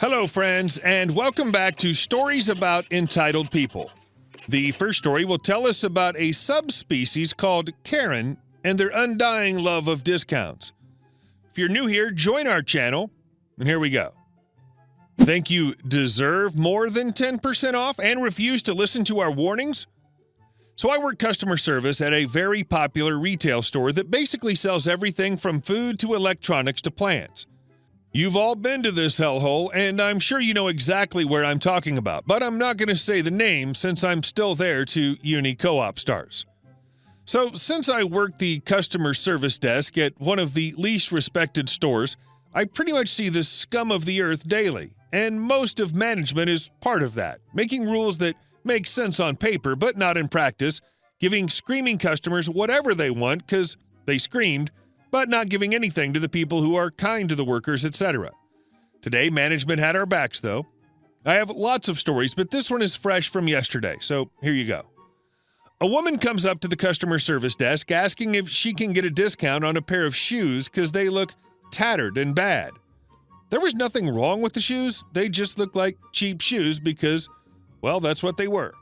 Hello, friends, and welcome back to Stories About Entitled People. The first story will tell us about a subspecies called Karen and their undying love of discounts. If you're new here, join our channel, and here we go. Think you deserve more than 10% off and refuse to listen to our warnings? So I work customer service at a very popular retail store that basically sells everything from food to electronics to plants. You've all been to this hellhole, and I'm sure you know exactly where I'm talking about, but I'm not going to say the name since I'm still there to uni co-op stars. So since I work the customer service desk at one of the least respected stores, I pretty much see the scum of the earth daily, and most of management is part of that, making rules that make sense on paper but not in practice, giving screaming customers whatever they want because they screamed, but not giving anything to the people who are kind to the workers, etc. Today, management had our backs, though. I have lots of stories, but this one is fresh from yesterday, so here you go. A woman comes up to the customer service desk asking if she can get a discount on a pair of shoes because they look tattered and bad. There was nothing wrong with the shoes, they just looked like cheap shoes because, well, that's what they were.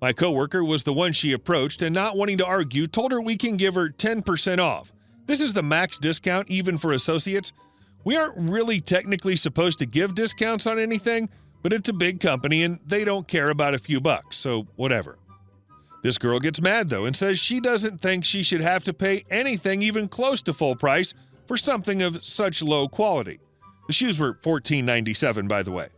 My coworker was the one she approached and, not wanting to argue, told her we can give her 10% off. This is the max discount even for associates. We aren't really technically supposed to give discounts on anything, but it's a big company and they don't care about a few bucks, so whatever. This girl gets mad though and says she doesn't think she should have to pay anything even close to full price for something of such low quality. The shoes were $14.97, by the way.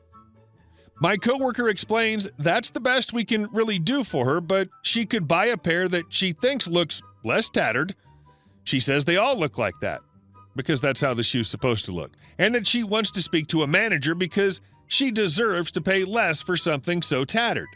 My coworker explains that's the best we can really do for her, but she could buy a pair that she thinks looks less tattered. She says they all look like that, because that's how the shoe's supposed to look, and that she wants to speak to a manager because she deserves to pay less for something so tattered.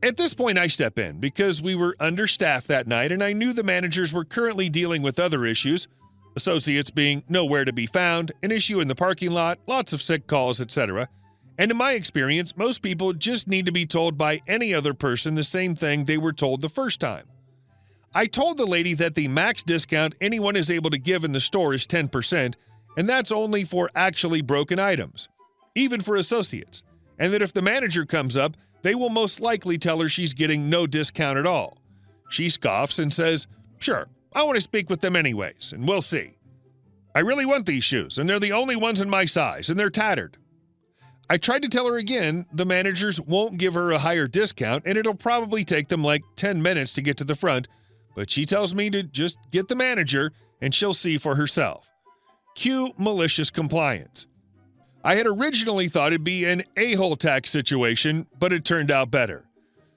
At this point, I step in because we were understaffed that night, and I knew the managers were currently dealing with other issues, associates being nowhere to be found, an issue in the parking lot, lots of sick calls, etc. And in my experience, most people just need to be told by any other person the same thing they were told the first time. I told the lady that the max discount anyone is able to give in the store is 10%, and that's only for actually broken items, even for associates, and that if the manager comes up, they will most likely tell her she's getting no discount at all. She scoffs and says, "Sure, I want to speak with them anyways, and we'll see. I really want these shoes, and they're the only ones in my size, and they're tattered." I tried to tell her again the managers won't give her a higher discount, and it'll probably take them like 10 minutes to get to the front, but she tells me to just get the manager and she'll see for herself. Cue malicious compliance. I had originally thought it'd be an a-hole tax situation, but it turned out better.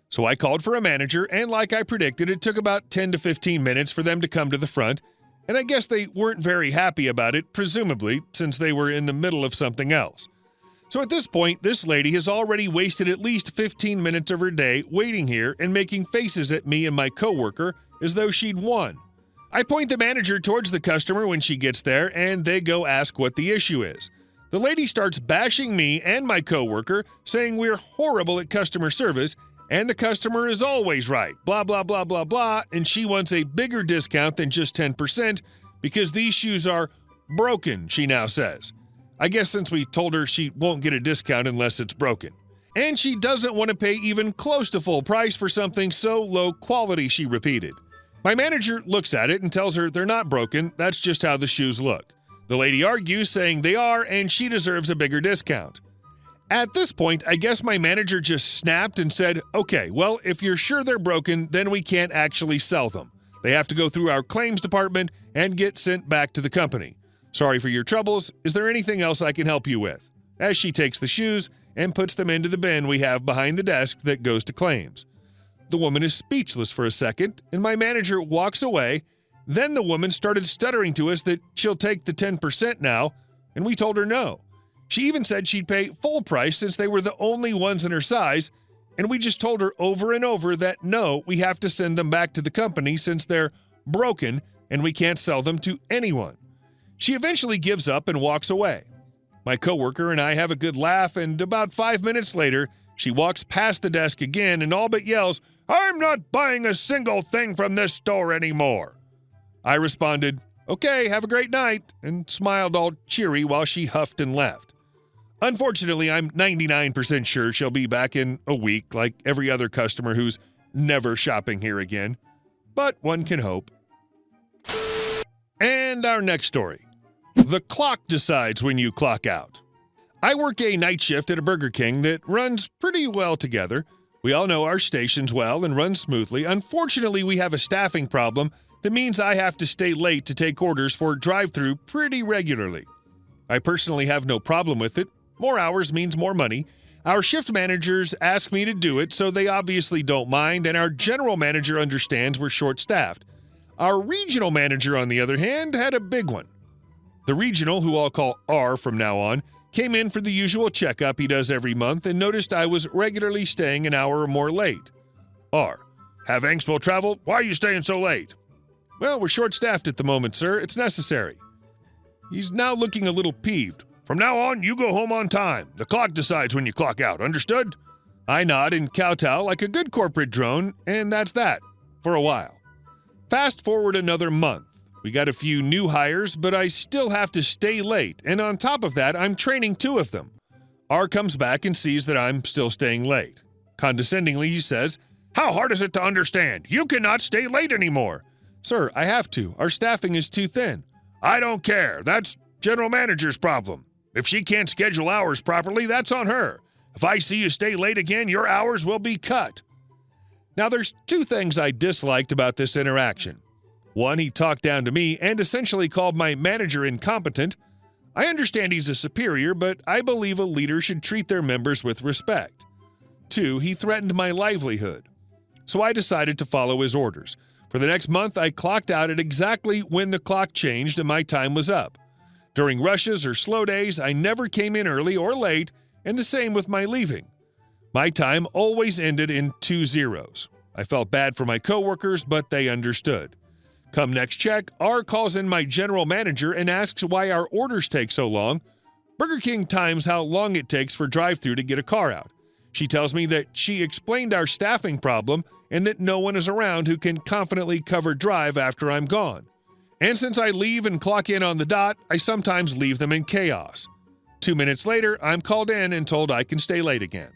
So I called for a manager, and like I predicted, it took about 10 to 15 minutes for them to come to the front, and I guess they weren't very happy about it, presumably, since they were in the middle of something else. So at this point, this lady has already wasted at least 15 minutes of her day waiting here and making faces at me and my coworker as though she'd won. I point the manager towards the customer when she gets there, and they go ask what the issue is. The lady starts bashing me and my coworker, saying we're horrible at customer service, and the customer is always right, blah, blah, blah, blah, blah, and she wants a bigger discount than just 10% because these shoes are broken, she now says. I guess since we told her she won't get a discount unless it's broken. And she doesn't want to pay even close to full price for something so low quality, she repeated. My manager looks at it and tells her they're not broken, that's just how the shoes look. The lady argues, saying they are, and she deserves a bigger discount. At this point, I guess my manager just snapped and said, "Okay, well, if you're sure they're broken, then we can't actually sell them. They have to go through our claims department and get sent back to the company. Sorry for your troubles. Is there anything else I can help you with?" As she takes the shoes and puts them into the bin we have behind the desk that goes to claims. The woman is speechless for a second, and my manager walks away. Then the woman started stuttering to us that she'll take the 10% now, and we told her no. She even said she'd pay full price since they were the only ones in her size, and we just told her over and over that no, we have to send them back to the company since they're broken and we can't sell them to anyone. She eventually gives up and walks away. My coworker and I have a good laugh, and about 5 minutes later, she walks past the desk again and all but yells, "I'm not buying a single thing from this store anymore." I responded, "Okay, have a great night," and smiled all cheery while she huffed and left. Unfortunately, I'm 99% sure she'll be back in a week like every other customer who's never shopping here again. But one can hope. And our next story. The clock decides when you clock out. I work a night shift at a Burger King that runs pretty well together. We all know our stations well and run smoothly. Unfortunately, we have a staffing problem that means I have to stay late to take orders for drive-thru pretty regularly. I personally have no problem with it. More hours means more money. Our shift managers ask me to do it, so they obviously don't mind, and our general manager understands we're short-staffed. Our regional manager, on the other hand, had a big one. The regional, who I'll call R from now on, came in for the usual checkup he does every month and noticed I was regularly staying an hour or more late. R: Have angstful travel? Why are you staying so late? Well, we're short-staffed at the moment, sir. It's necessary. He's now looking a little peeved. From now on, you go home on time. The clock decides when you clock out. Understood? I nod and kowtow like a good corporate drone, and that's that, for a while. Fast forward another month. We got a few new hires, but I still have to stay late, and on top of that, I'm training 2 of them. R comes back and sees that I'm still staying late. Condescendingly, he says, "How hard is it to understand? You cannot stay late anymore." Sir, I have to. Our staffing is too thin. I don't care. That's general manager's problem. If she can't schedule hours properly, that's on her. If I see you stay late again, your hours will be cut. Now, there's 2 things I disliked about this interaction. One, he talked down to me and essentially called my manager incompetent. I understand he's a superior, but I believe a leader should treat their members with respect. 2, he threatened my livelihood. So I decided to follow his orders. For the next month, I clocked out at exactly when the clock changed and my time was up. During rushes or slow days, I never came in early or late, and the same with my leaving. My time always ended in 2 zeros. I felt bad for my coworkers, but they understood. Come next check, R calls in my general manager and asks why our orders take so long. Burger King times how long it takes for drive-thru to get a car out. She tells me that she explained our staffing problem and that no one is around who can confidently cover drive after I'm gone. And since I leave and clock in on the dot, I sometimes leave them in chaos. 2 minutes later, I'm called in and told I can stay late again.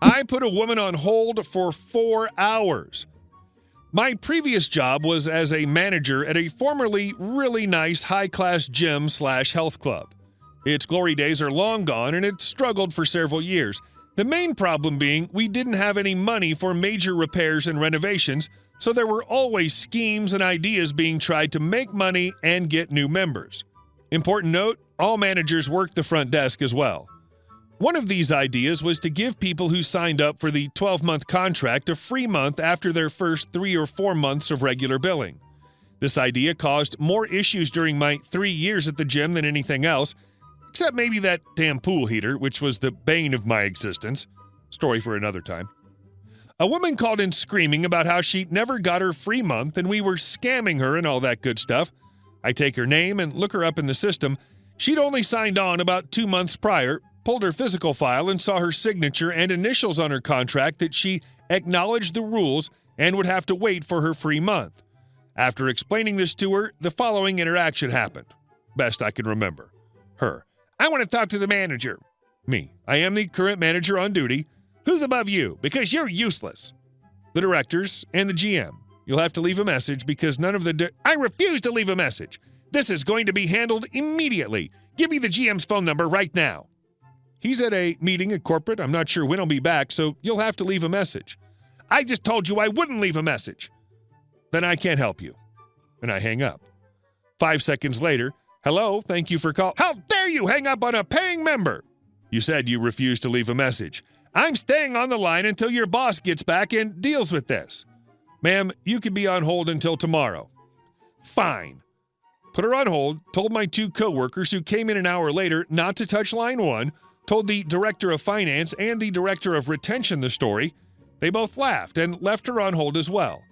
I put a woman on hold for 4 hours. My previous job was as a manager at a formerly really nice high-class gym/health club. Its glory days are long gone and it struggled for several years. The main problem being we didn't have any money for major repairs and renovations, so there were always schemes and ideas being tried to make money and get new members. Important note, all managers work the front desk as well. One of these ideas was to give people who signed up for the 12-month contract a free month after their first 3 or 4 months of regular billing. This idea caused more issues during my 3 years at the gym than anything else, except maybe that damn pool heater, which was the bane of my existence. Story for another time. A woman called in screaming about how she never got her free month and we were scamming her and all that good stuff. I take her name and look her up in the system. She'd only signed on about 2 months prior, pulled her physical file and saw her signature and initials on her contract that she acknowledged the rules and would have to wait for her free month. After explaining this to her, the following interaction happened. Best I can remember. Her: I want to talk to the manager. Me: I am the current manager on duty. Who's above you? Because you're useless. The directors and the GM. You'll have to leave a message because none of the I refuse to leave a message. This is going to be handled immediately. Give me the GM's phone number right now. He's at a meeting at corporate. I'm not sure when he'll be back, so you'll have to leave a message. I just told you I wouldn't leave a message. Then I can't help you. And I hang up. 5 seconds later, hello, thank you for call. How dare you hang up on a paying member? You said you refused to leave a message. I'm staying on the line until your boss gets back and deals with this. Ma'am, you can be on hold until tomorrow. Fine. Put her on hold, told my 2 coworkers who came in an hour later not to touch line 1, told the director of finance and the director of retention the story. They both laughed and left her on hold as well.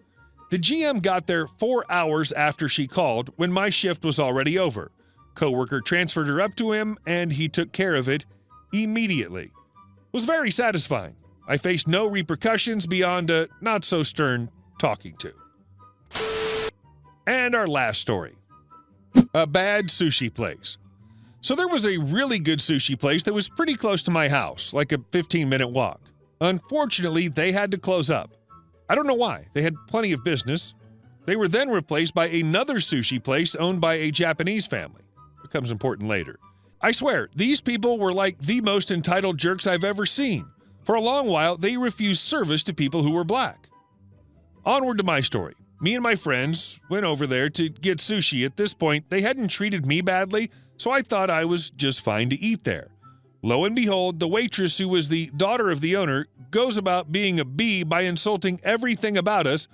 The GM got there 4 hours after she called when my shift was already over. Coworker transferred her up to him and he took care of it immediately. It was very satisfying. I faced no repercussions beyond a not-so-stern talking to. And our last story. A bad sushi place. So there was a really good sushi place that was pretty close to my house, like a 15-minute walk. Unfortunately, they had to close up. I don't know why. They had plenty of business. They were then replaced by another sushi place owned by a Japanese family. Becomes important later. I swear, these people were like the most entitled jerks I've ever seen. For a long while, they refused service to people who were black. Onward to my story. Me and my friends went over there to get sushi. At this point, they hadn't treated me badly, so I thought I was just fine to eat there. Lo and behold, the waitress, who was the daughter of the owner, goes about being a bee by insulting everything about us.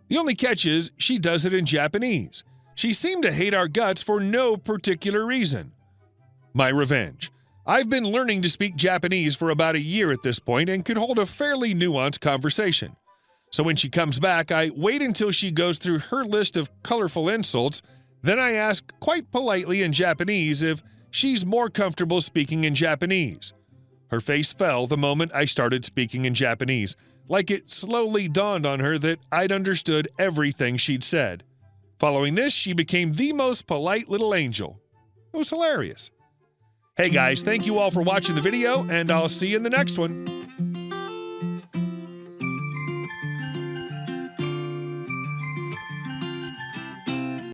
The only catch is she does it in Japanese. She seemed to hate our guts for no particular reason. My revenge. I've been learning to speak Japanese for about a year at this point and could hold a fairly nuanced conversation. So when she comes back, I wait until she goes through her list of colorful insults. Then I ask quite politely in Japanese if she's more comfortable speaking in Japanese. Her face fell the moment I started speaking in Japanese, like it slowly dawned on her that I'd understood everything she'd said. Following this, she became the most polite little angel. It was hilarious. Hey guys, thank you all for watching the video, and I'll see you in the next one.